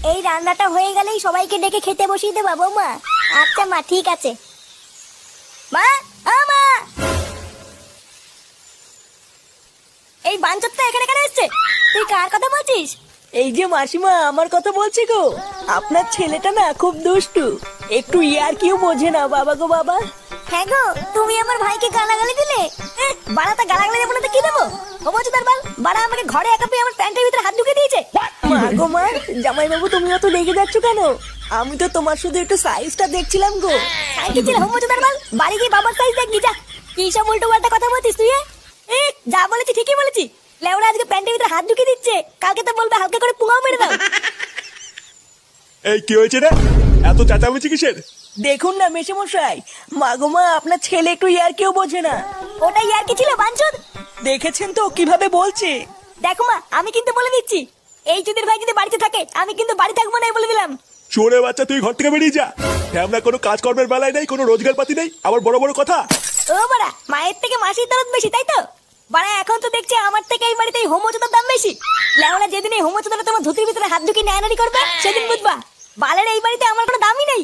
এই রান্নাটা হয়ে গেলেই সবাইকে ডেকে খেতে বসিয়ে দেবো বৌমা। আচ্ছা মা, ঠিক আছে। মা, ও মা, এই বাঞ্চতটা এখানে কেন এসছে? তুই কার কথা বলছিস? এই যে মাসিমা, আমার কথা বলছি গো। আপনার ছেলেটা না খুব দুষ্টু, একটু ইয়ার কিউ বোঝে না বাবা গো বাবা। হ্যাঁ গো, তুমি আমার ভাইকে গালাগালি দিলে। বাড়াটা গালাগালি দেবো না তো কি দেবো? ও বলছো তার বাল, বাড়া আমাকে ঘরে একা পেয়ে আমার প্যান্টের ভিতরে হাত ঢুকে দিয়েছে। মা গো মা, জামাই বাবু তুমি অত রেগে যাচ্ছ কেন? আমি তো তোমার শুধু একটু সাইজটা দেখছিলাম গো। সাইজ ছিল হোম বলছো তার বাল, বাড়ি গিয়ে বাবার সাইজ দেখবি যা। কি সব উল্টো পাল্টা কথা বলছিস তুই? যা বলেছি ঠিকই বলেছি। লেওরা আজকে প্যান্টের ভিতরে হাত ঢুকে দিচ্ছে, কালকে তো বলবে হালকা করে পুঙাও মেরে দাও। এই কি হয়েছে রে? এত চেঁচামেচি কিসের? দেখুন না মেশামশাই, মা গো মা, আপনার ছেলে একটু ইয়ার কিউ বোঝে না। ওটাই আর কি ছিল বাঞ্চদ? দেখেছেন তো কিভাবে বলছে। দেখো মা, আমি কিন্তু বলে দিচ্ছি, এই চুদির ভাই যদি বাড়িতে থাকে আমি কিন্তু বাড়ি থাকবো না, বলে দিলাম। চোরে বাচ্চা, তুই ঘর থেকে বেরিয়ে যা। আমরা কোনো কাজকর্মের বেলায় নেই, কোনো রোজগার পাতি নেই, আবার বড় বড় কথা। ও বাড়া, মায়ের থেকে মাসির দরদ বেশি, তাই তো? বাড়া এখন তো দেখছি আমার থেকে এই বাড়িতে হোমোচোদার দাম বেশি। লেওরা যেদিন এই হোমোচোদাটা তোমার ধুতির ভিতরে হাত ঢুকিয়ে নেয়ানারি করবে সেদিন বুঝবা বালের এই বাড়িতে আমার কোনো দামই নেই।